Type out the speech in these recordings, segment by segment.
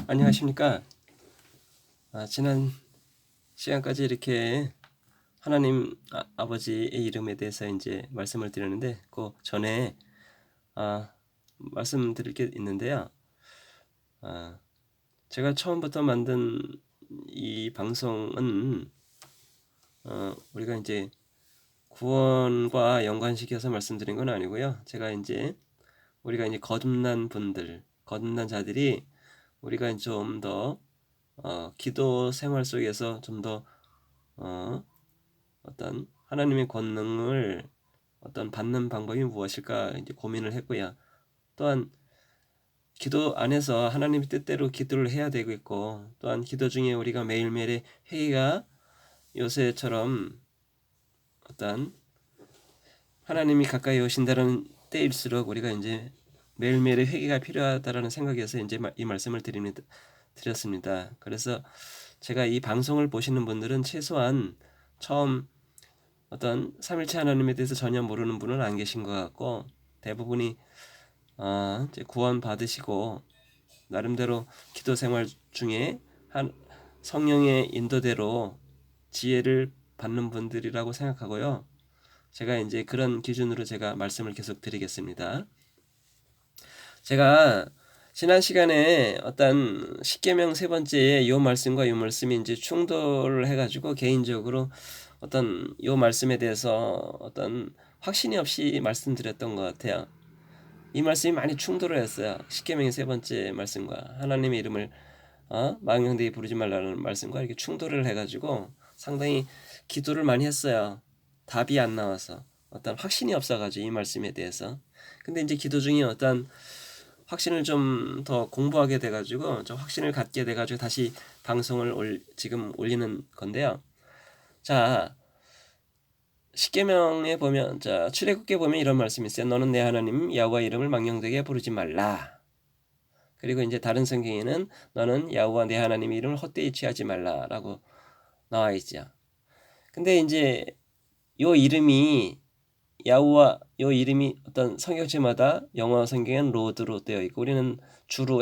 안녕하십니까? 지난 시간까지 이렇게 하나님 아버지의 이름에 대해서 이제 말씀을 드렸는데, 그 전에 말씀드릴 게 있는데요. 제가 처음부터 만든 이 방송은 우리가 이제 구원과 연관시켜서 말씀드린 건 아니고요. 우리가 이제 거듭난 자들이 우리가 좀 더 기도 생활 속에서 좀 더 어떤 하나님의 권능을 받는 방법이 무엇일까 이제 고민을 했고요. 또한 기도 안에서 하나님의 뜻대로 기도를 해야 되겠고, 또한 기도 중에 우리가 매일매일의 회의가 요새처럼 어떤 하나님이 가까이 오신다는 때일수록 우리가 이제 매일매일의 회개가 필요하다라는 생각에서 이제 이 말씀을 드렸습니다. 그래서 제가 이 방송을 보시는 분들은 최소한 처음 어떤 삼일체 하나님에 대해서 전혀 모르는 분은 안 계신 것 같고, 대부분이 이제 구원 받으시고 나름대로 기도 생활 중에 성령의 인도대로 지혜를 받는 분들이라고 생각하고요. 제가 이제 그런 기준으로 제가 말씀을 계속 드리겠습니다. 제가 지난 시간에 어떤 십계명 세 번째의 요 말씀과 요 말씀이 이제 충돌을 해가지고 개인적으로 어떤 요 말씀에 대해서 어떤 확신이 없이 말씀드렸던 것 같아요. 이 말씀이 많이 충돌을 했어요. 십계명의 세 번째 말씀과 하나님의 이름을 망령되이 부르지 말라는 말씀과 이렇게 충돌을 해가지고 상당히 기도를 많이 했어요. 답이 안 나와서 어떤 확신이 없어가지고 이 말씀에 대해서. 근데 이제 기도 중에 어떤 확신을 좀 더 공부하게 돼가지고 좀 확신을 갖게 돼가지고 다시 방송을 지금 올리는 건데요. 자, 십계명에 보면, 출애굽기에 보면 이런 말씀이 있어요. 너는 내 하나님 여호와 이름을 망령되게 부르지 말라. 그리고 이제 다른 성경에는 너는 여호와 내 하나님의 이름을 헛되이 취하지 말라라고 나와 있죠. 근데 이제 요 이름이 야후와 요 이름이 어떤 성경체마다 영어 성경엔 로드로 되어 있고, 우리는 주로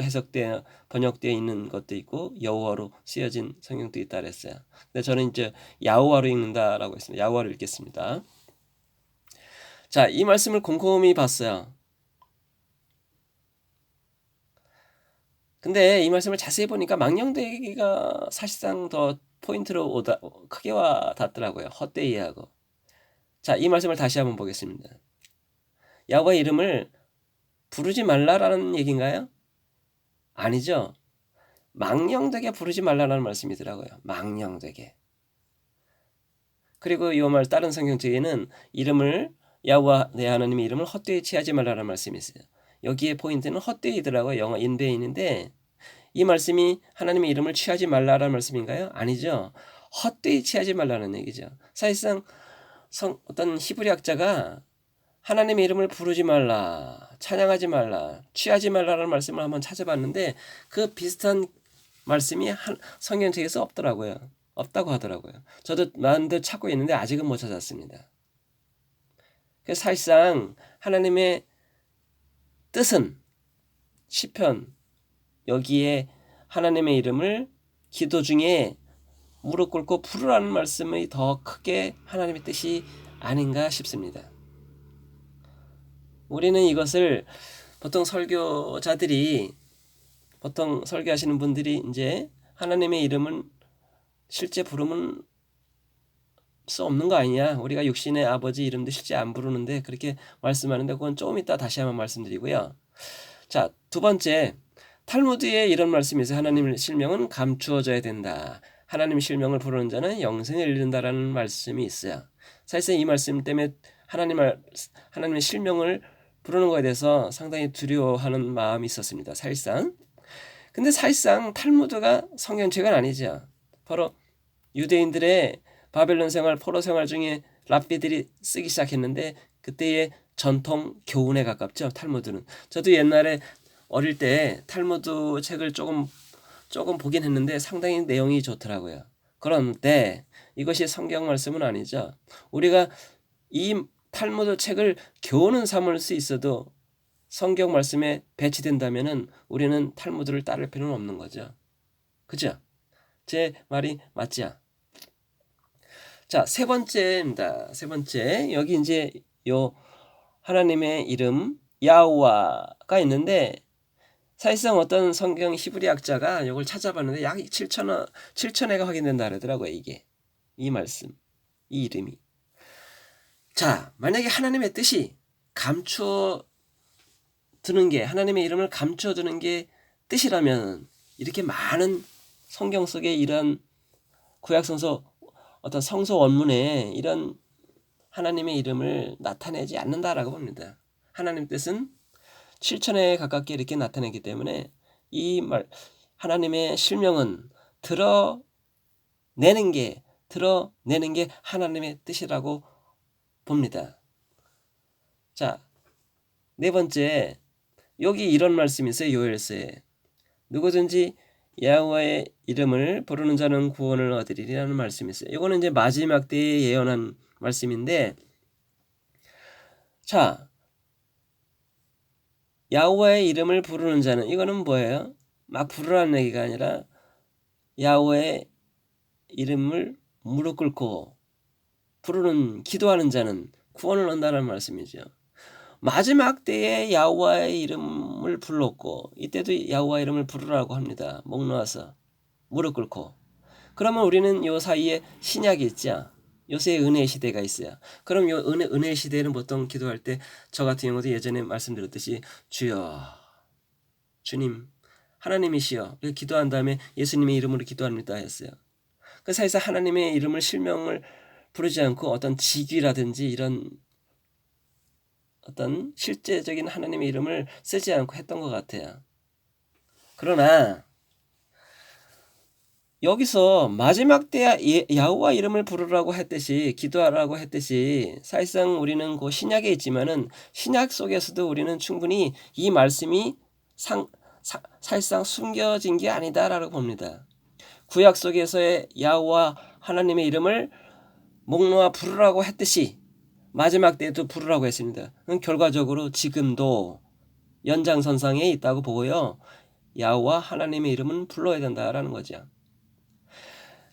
번역되어 있는 것도 있고 여호와로 쓰여진 성경도 있다 그랬어요. 근데 저는 이제 야호와로 읽는다라고 했습니다. 야호와로 읽겠습니다. 자, 이 말씀을 곰곰이 봤어요. 근데 이 말씀을 자세히 보니까 망령되기가 사실상 더 포인트로 크게 와 닿더라고요. 헛되이하고. 자, 이 말씀을 다시 한번 보겠습니다. 야호와 이름을 부르지 말라라는 얘기인가요? 아니죠. 망령되게 부르지 말라라는 말씀이더라고요. 망령되게. 그리고 이 말 다른 성경책에는 야호와 내 하나님의 이름을 헛되이 취하지 말라라는 말씀이 있어요. 여기에 포인트는 헛되이더라고요. 영어 인베인인데, 이 말씀이 하나님의 이름을 취하지 말라라는 말씀인가요? 아니죠. 헛되이 취하지 말라는 얘기죠. 사실상 어떤 히브리학자가 하나님의 이름을 부르지 말라, 찬양하지 말라, 취하지 말라라는 말씀을 한번 찾아봤는데 그 비슷한 말씀이 성경책에서 없더라고요. 없다고 하더라고요. 저도 많은데 찾고 있는데 아직은 못 찾았습니다. 그래서 사실상 하나님의 뜻은 시편 여기에 하나님의 이름을 기도 중에 무릎 꿇고 부르라는 말씀이 더 크게 하나님의 뜻이 아닌가 싶습니다. 우리는 이것을 보통 설교하시는 분들이 이제 하나님의 이름은 실제 부르면 수 없는 거 아니냐, 우리가 육신의 아버지 이름도 실제 안 부르는데 그렇게 말씀하는데, 그건 조금 이따 다시 한번 말씀드리고요. 자, 두 번째, 탈무드에 이런 말씀이 있어요. 하나님의 실명은 감추어져야 된다. 하나님의 실명을 부르는 자는 영생을 이룬다라는 말씀이 있어요. 사실상 이 말씀 때문에 하나님의 실명을 부르는 것에 대해서 상당히 두려워하는 마음이 있었습니다. 사실상. 근데 사실상 탈무드가 성경책은 아니죠. 바로 유대인들의 바벨론 생활, 포로 생활 중에 랍비들이 쓰기 시작했는데 그때의 전통 교훈에 가깝죠. 탈무드는. 저도 옛날에 어릴 때 탈무드 책을 조금 보긴 했는데 상당히 내용이 좋더라고요. 그런데 이것이 성경 말씀은 아니죠. 우리가 이 탈무드 책을 교훈은 삼을 수 있어도 성경 말씀에 배치된다면은 우리는 탈무드를 따를 필요는 없는 거죠. 그죠? 제 말이 맞죠? 자, 세 번째입니다. 세 번째. 여기 이제 요 하나님의 이름 야호와가 있는데 사실상 어떤 성경 히브리 학자가 이걸 찾아봤는데 약 7천회가 확인된다 그러더라고요. 이게 이 말씀, 이 이름이. 자, 만약에 하나님의 뜻이 감추어 두는 게, 하나님의 이름을 감추어 두는 게 뜻이라면 이렇게 많은 성경 속에 이런 구약성서 어떤 성서 원문에 이런 하나님의 이름을 나타내지 않는다라고 봅니다. 하나님 뜻은 7천회에 가깝게 이렇게 나타내기 때문에 이 말 하나님의 실명은 드러내는 게 하나님의 뜻이라고 봅니다. 자, 네 번째, 여기 이런 말씀이 있어요. 요엘서에 누구든지 야호와의 이름을 부르는 자는 구원을 얻으리라는 말씀이 있어요. 이거는 이제 마지막 때에 예언한 말씀인데, 자, 야호와의 이름을 부르는 자는 이거는 뭐예요? 막 부르라는 얘기가 아니라 야호와의 이름을 무릎 꿇고 부르는 기도하는 자는 구원을 얻는다는 말씀이죠. 마지막 때에 야호와의 이름을 불렀고 이때도 야호와의 이름을 부르라고 합니다. 목 놓아서 무릎 꿇고. 그러면 우리는 요 사이에 신약이 있죠. 요새 은혜의 시대가 있어요. 그럼 요 은혜의 시대는 보통 기도할 때 저 같은 경우도 예전에 말씀드렸듯이 주여, 주님, 하나님이시여 이렇게 기도한 다음에 예수님의 이름으로 기도합니다 했어요. 그 사이에서 하나님의 이름을 실명을 부르지 않고 어떤 직위라든지 이런 어떤 실제적인 하나님의 이름을 쓰지 않고 했던 것 같아요. 그러나 여기서 마지막 때 야호와 이름을 부르라고 했듯이 기도하라고 했듯이 사실상 우리는 그 신약에 있지만은 신약 속에서도 우리는 충분히 이 말씀이 사실상 숨겨진 게 아니다라고 봅니다. 구약 속에서의 야호와 하나님의 이름을 목 놓아 부르라고 했듯이 마지막 때에도 부르라고 했습니다. 결과적으로 지금도 연장선상에 있다고 보고요. 야호와 하나님의 이름은 불러야 된다라는 거죠.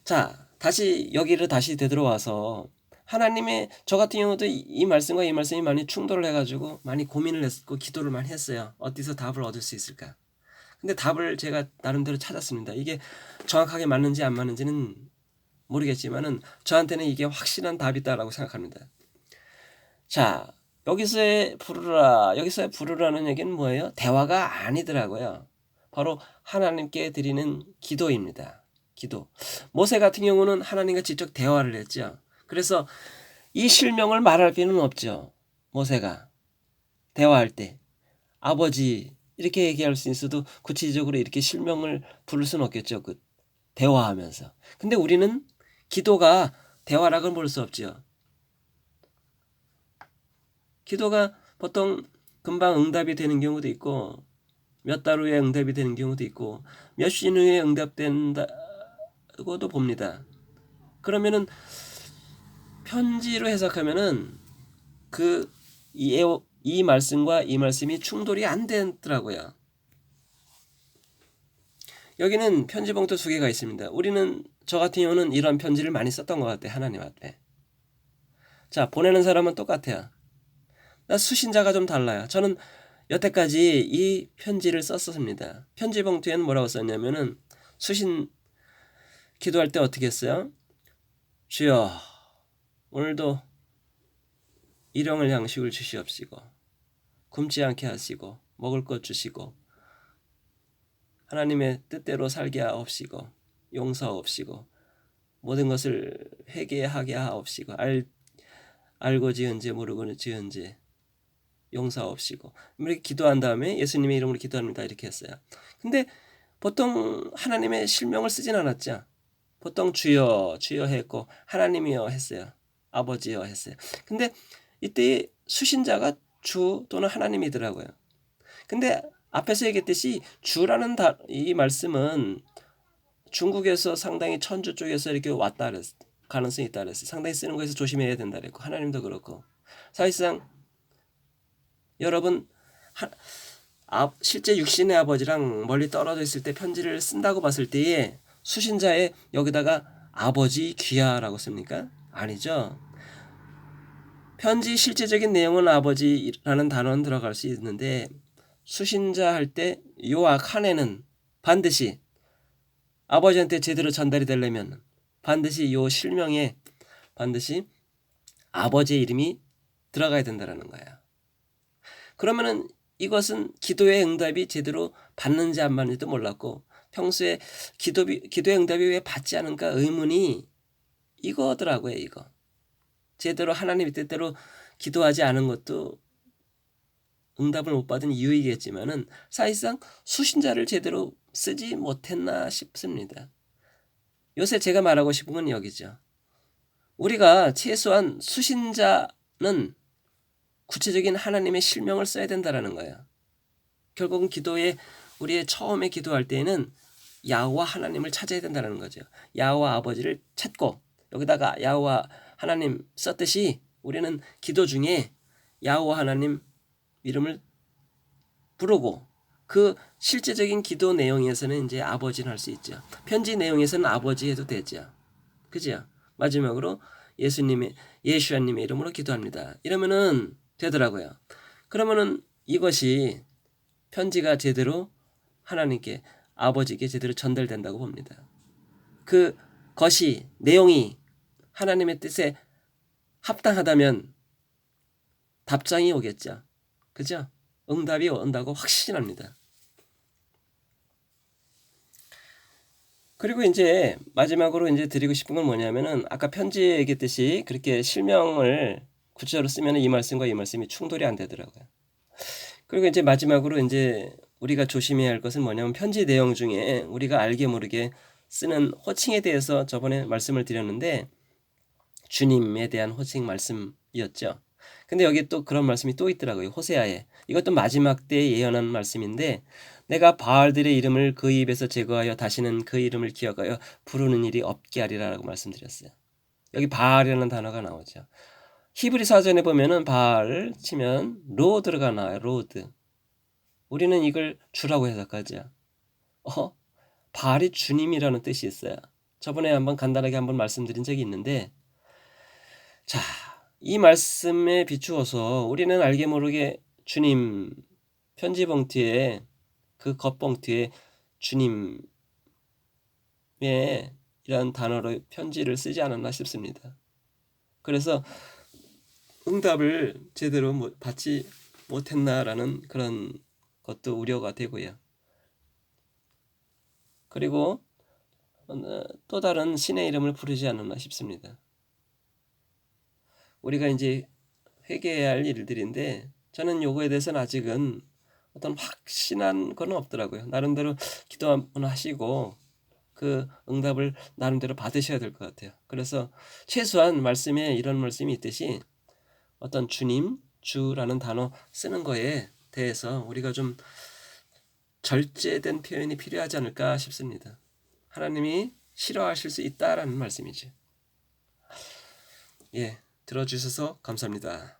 자, 다시 여기를 다시 되돌아와서 하나님의 저 같은 경우도 이 말씀과 이 말씀이 많이 충돌을 해가지고 많이 고민을 했고 기도를 많이 했어요. 어디서 답을 얻을 수 있을까? 근데 답을 제가 나름대로 찾았습니다. 이게 정확하게 맞는지 안 맞는지는 모르겠지만은 저한테는 이게 확실한 답이다라고 생각합니다. 자, 여기서의 부르라는 얘기는 뭐예요? 대화가 아니더라고요. 바로 하나님께 드리는 기도입니다. 기도. 모세 같은 경우는 하나님과 직접 대화를 했죠. 그래서 이 실명을 말할 필요는 없죠. 모세가 대화할 때 아버지 이렇게 얘기할 수 있어도 구체적으로 이렇게 실명을 부를 수는 없겠죠. 그 대화하면서. 근데 우리는 기도가 대화라고는 볼 수 없죠. 기도가 보통 금방 응답이 되는 경우도 있고 몇 달 후에 응답이 되는 경우도 있고 몇 신 후에 응답된다고도 봅니다. 그러면은 편지로 해석하면은 이 말씀과 이 말씀이 충돌이 안 되더라고요. 여기는 편지 봉투 2개가 있습니다. 우리는 저 같은 경우는 이런 편지를 많이 썼던 것 같아요. 하나님 앞에. 자, 보내는 사람은 똑같아요. 수신자가 좀 달라요. 저는 여태까지 이 편지를 썼습니다. 편지 봉투에는 뭐라고 썼냐면은 기도할 때 어떻게 했어요? 주여, 오늘도 일용할 양식을 주시옵시고 굶지 않게 하시고 먹을 것 주시고 하나님의 뜻대로 살게 하옵시고 용서하옵시고 모든 것을 회개하게 하옵시고 알고 지은 죄 모르고 지은 죄 용서하옵시고 이렇게 기도한 다음에 예수님의 이름으로 기도합니다 이렇게 했어요. 근데 보통 하나님의 실명을 쓰진 않았죠. 보통 주여 했고 하나님이여 했어요. 아버지여 했어요. 근데 이때 수신자가 주 또는 하나님이더라고요. 근데 앞에서 얘기했듯이 주라는 이 말씀은 중국에서 상당히 천주 쪽에서 이렇게 왔다 그랬어. 가능성이 있다 그랬어요. 상당히 쓰는 거에서 조심해야 된다 그랬고 하나님도 그렇고 사실상 여러분 실제 육신의 아버지랑 멀리 떨어져 있을 때 편지를 쓴다고 봤을 때에 수신자의 여기다가 아버지 귀하라고 씁니까? 아니죠. 편지 실제적인 내용은 아버지라는 단어는 들어갈 수 있는데 수신자 할 때 요악 한에는 반드시 아버지한테 제대로 전달이 되려면 반드시 요 실명에 반드시 아버지의 이름이 들어가야 된다는 거야. 그러면은 이것은 기도의 응답이 제대로 받는지 안 받는지도 몰랐고 평소에 기도의 응답이 왜 받지 않은가 의문이 이거더라고요. 이거. 제대로 하나님의 뜻대로 기도하지 않은 것도 응답을 못 받은 이유이겠지만은 사실상 수신자를 제대로 쓰지 못했나 싶습니다. 요새 제가 말하고 싶은 건 여기죠. 우리가 최소한 수신자는 구체적인 하나님의 실명을 써야 된다는 거예요. 결국은 기도에 우리의 처음에 기도할 때에는 야호와 하나님을 찾아야 된다는 거죠. 야호와 아버지를 찾고 여기다가 야호와 하나님 썼듯이 우리는 기도 중에 야호와 하나님 이름을 부르고 그 실제적인 기도 내용에서는 이제 아버지는 할 수 있죠. 편지 내용에서는 아버지 해도 되죠. 그죠? 마지막으로 예수님의 이름으로 기도합니다. 이러면은 되더라고요. 그러면은 이것이 편지가 제대로 하나님께 아버지께 제대로 전달된다고 봅니다. 그 것이 내용이 하나님의 뜻에 합당하다면 답장이 오겠죠. 그죠? 응답이 온다고 확신합니다. 그리고 이제 마지막으로 이제 드리고 싶은 건 뭐냐면은 아까 편지에 얘기했듯이 그렇게 실명을 구체적으로 쓰면 이 말씀과 이 말씀이 충돌이 안 되더라고요. 그리고 이제 마지막으로 이제 우리가 조심해야 할 것은 뭐냐면 편지 내용 중에 우리가 알게 모르게 쓰는 호칭에 대해서 저번에 말씀을 드렸는데 주님에 대한 호칭 말씀이었죠. 근데 여기 또 그런 말씀이 또 있더라고요. 호세아에. 이것도 마지막 때에 예언한 말씀인데 내가 바알들의 이름을 그 입에서 제거하여 다시는 그 이름을 기억하여 부르는 일이 없게 하리라라고 말씀드렸어요. 여기 바알이라는 단어가 나오죠. 히브리 사전에 보면은 바알 치면 로드가 나와요. 로드. 우리는 이걸 주라고 해석하죠. 바알이 주님이라는 뜻이 있어요. 저번에 간단하게 한번 말씀드린 적이 있는데 자, 이 말씀에 비추어서 우리는 알게 모르게 주님 편지 봉투에 그 겉봉투에 주님의 이런 단어로 편지를 쓰지 않았나 싶습니다. 그래서 응답을 제대로 받지 못했나라는 그런 것도 우려가 되고요. 그리고 또 다른 신의 이름을 부르지 않았나 싶습니다. 우리가 이제 회개해야 할 일들인데 저는 요거에 대해서는 아직은 어떤 확신한 건 없더라고요. 나름대로 기도 한번 하시고 그 응답을 나름대로 받으셔야 될 것 같아요. 그래서 최소한 말씀에 이런 말씀이 있듯이 어떤 주님, 주라는 단어 쓰는 거에 대해서 우리가 좀 절제된 표현이 필요하지 않을까 싶습니다. 하나님이 싫어하실 수 있다라는 말씀이죠. 예, 들어주셔서 감사합니다.